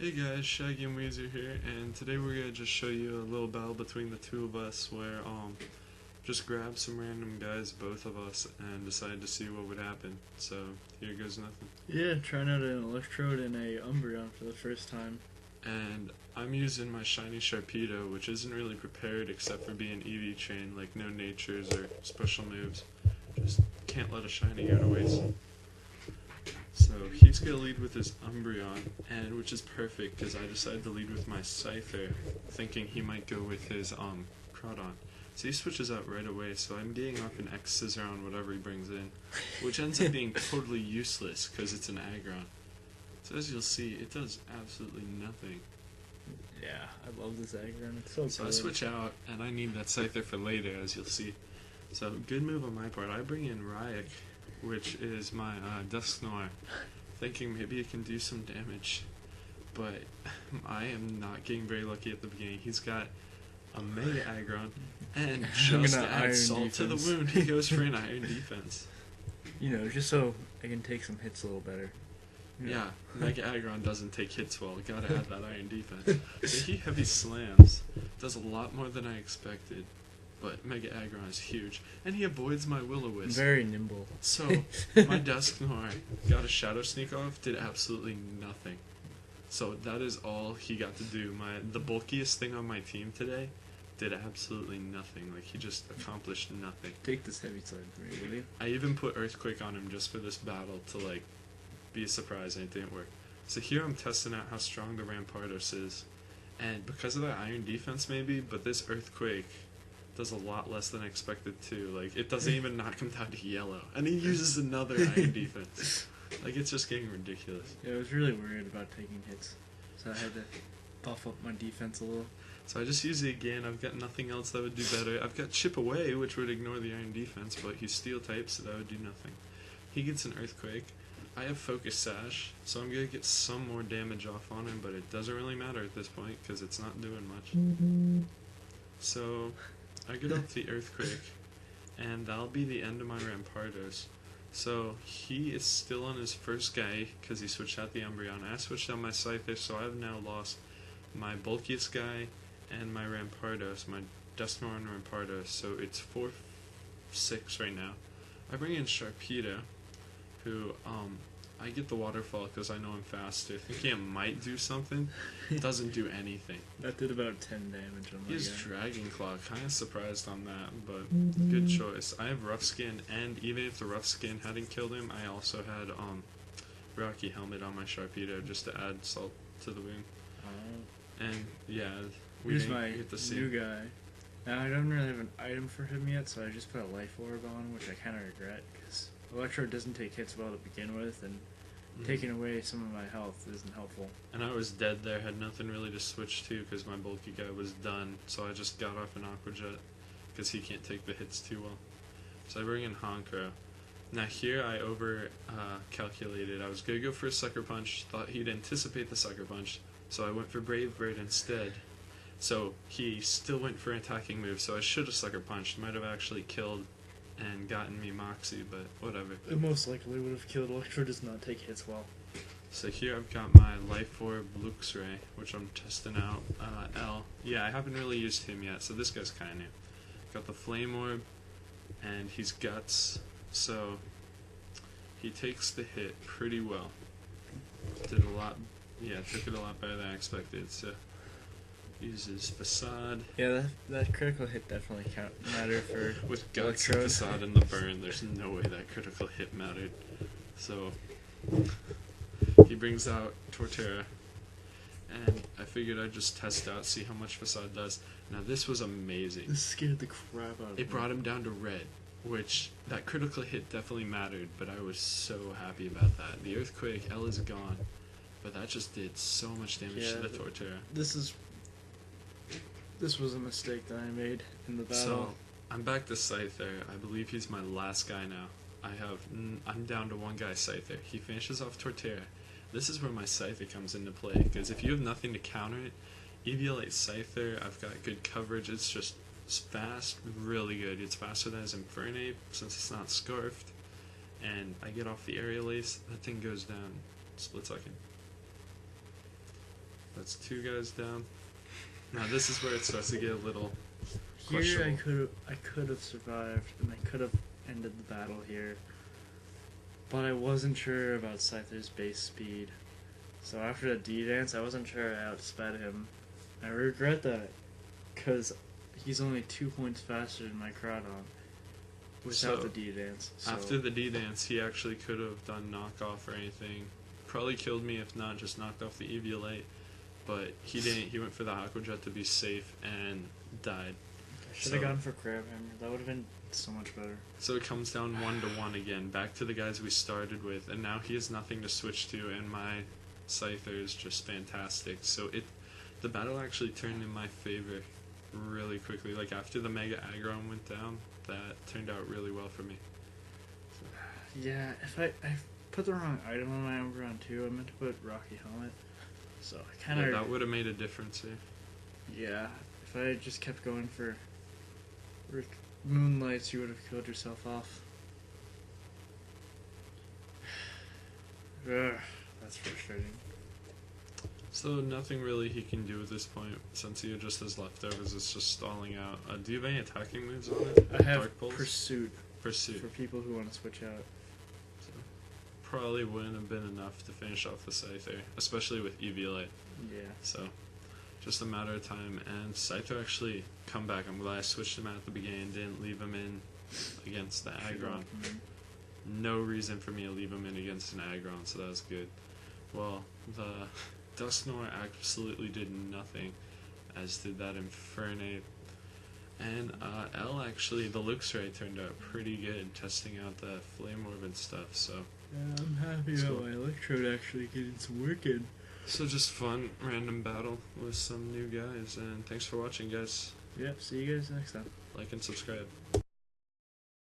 Hey guys, Shaggy and Weezer here, and today we're gonna just show you a little battle between the two of us where just grabbed some random guys, both of us, and decided to see what would happen. So here goes nothing. Yeah, trying out an Electrode and a Umbreon for the first time. And I'm using my shiny Sharpedo, which isn't really prepared except for being EV chain, like no natures or special moves. Just can't let a shiny go to waste. So he's gonna lead with his Umbreon, and which is perfect because I decided to lead with my Scyther, thinking he might go with his Crawdon. So he switches out right away, so I'm getting off an X Scissor on whatever he brings in, which ends up being totally useless because it's an Aggron. So as you'll see, it does absolutely nothing. Yeah, I love this Aggron. It's so So good. I switch out, and I need that Scyther for later, as you'll see. So good move on my part. I bring in Ryuk, which is my Dusknoir, thinking maybe it can do some damage. But I am not getting very lucky at the beginning. He's got a Mega Aggron, and just to add salt to the wound, he goes for an Iron Defense. You know, just so I can take some hits a little better. Yeah, Mega Aggron doesn't take hits well. Gotta add that Iron Defense. So he heavy slams. Does a lot more than I expected. But Mega Aggron is huge. And he avoids my Will-O-Wisp. Very nimble. So, my Dusknoir got a Shadow Sneak off, did absolutely nothing. So that is all he got to do. The bulkiest thing on my team today did absolutely nothing. Like, he just accomplished nothing. Take this heavy side for me, will you? I even put Earthquake on him just for this battle to, like, be a surprise, and it didn't work. So here I'm testing out how strong the Rampardos is. And because of that Iron Defense maybe, but this Earthquake does a lot less than I expected too. Like, it doesn't even knock him down to yellow. And he uses another Iron Defense. Like, it's just getting ridiculous. Yeah, I was really worried about taking hits. So I had to buff up my defense a little. So I just use it again. I've got nothing else that would do better. I've got Chip Away, which would ignore the Iron Defense, but he's Steel type, so that would do nothing. He gets an Earthquake. I have Focus Sash, so I'm going to get some more damage off on him, but it doesn't really matter at this point because it's not doing much. So I get off the Earthquake, and that'll be the end of my Rampardos. So he is still on his first guy because he switched out the Umbreon. I switched out my Scyther, so I've now lost my bulkiest guy and my Rampardos, my Dusknoir and Rampardos. So it's 4-6 right now. I bring in Sharpedo, who I get the Waterfall because I know I'm faster. Thinking it might do something, it doesn't do anything. That did about 10 damage on my He's guy. Dragon Claw, kind of surprised on that, but good choice. I have Rough Skin, and even if the Rough Skin hadn't killed him, I also had Rocky Helmet on my Sharpedo just to add salt to the wound. And yeah, we Here's didn't my get to see new him. guy. Now, I don't really have an item for him yet, so I just put a Life Orb on, which I kind of regret, because Electrode doesn't take hits well to begin with, and taking away some of my health isn't helpful. And I was dead there, had nothing really to switch to because my bulky guy was done, so I just got off an Aqua Jet because he can't take the hits too well. So I bring in Honchkrow. Now here I calculated. I was going to go for a Sucker Punch, thought he'd anticipate the Sucker Punch, so I went for Brave Bird instead. So he still went for an attacking move, so I should have Sucker Punched. Might have actually killed and gotten me Moxie, but whatever. It most likely would have killed. Electrode does not take hits well. So here I've got my Life Orb Luxray, which I'm testing out. L. Yeah, I haven't really used him yet, so this guy's kind of new. Got the Flame Orb, and he's Guts, so he takes the hit pretty well. Did a lot, yeah, took it a lot better than I expected, so uses Facade. Yeah, that critical hit definitely matter for With Guts, Electrode. Facade, and the burn, there's no way that critical hit mattered. So he brings out Torterra, and I figured I'd just test out, see how much Facade does. Now this was amazing. This scared the crap out of me. It brought him down to red, which that critical hit definitely mattered, but I was so happy about that. The Earthquake, L is gone, but that just did so much damage to the Torterra. This was a mistake that I made in the battle. So I'm back to Scyther. I believe he's my last guy now. I'm down to one guy, Scyther. He finishes off Torterra. This is where my Scyther comes into play, because if you have nothing to counter it, Eviolate Scyther, I've got good coverage. It's just fast, really good. It's faster than his Infernape since it's not Scarfed. And I get off the Aerial Ace, that thing goes down split second. That's 2 guys down. Now this is where it starts to get a little Here questionable. I could have survived and I could have ended the battle here, but I wasn't sure about Scyther's base speed. So after the D-dance, I wasn't sure I outsped him. I regret that, because he's only 2 points faster than my Crawdon without So, the D-dance. So. After the D-dance, he actually could have done knockoff or anything. Probably killed me if not just knocked off the Eviolite. But he didn't. He went for the Aqua Jet to be safe and died. I should have gone for Crab Hammer. That would have been so much better. So it comes down 1-1 again, back to the guys we started with, and now he has nothing to switch to, and my Scyther is just fantastic. So the battle actually turned in my favor really quickly. Like after the Mega Aggron went down, that turned out really well for me. Yeah, if I put the wrong item on my Aggron too. I meant to put Rocky Helmet. So I kind of... Yeah, that would have made a difference here. Yeah, if I had just kept going for Moonlights, you would have killed yourself off. Ugh, that's frustrating. So nothing really he can do at this point, since he just has leftovers. It's just stalling out. Do you have any attacking moves on it? I have Dark Pulse? Pursuit Pursuit. for people who want to switch out. So, probably wouldn't have been enough to finish off the Scyther, especially with Eviolite. Yeah. So, just a matter of time. And Scyther actually come back. I'm glad I switched him out at the beginning, didn't leave him in against the Aggron. No reason for me to leave him in against an Aggron, so that was good. Well, the Dusknoir absolutely did nothing, as did that Infernape. And L actually, the Luxray turned out pretty good, testing out the Flame Orb and stuff, so... Yeah, I'm happy That's that cool. my Electrode actually getting some work in. So just fun, random battle with some new guys, and thanks for watching, guys. Yep, see you guys next time. Like and subscribe.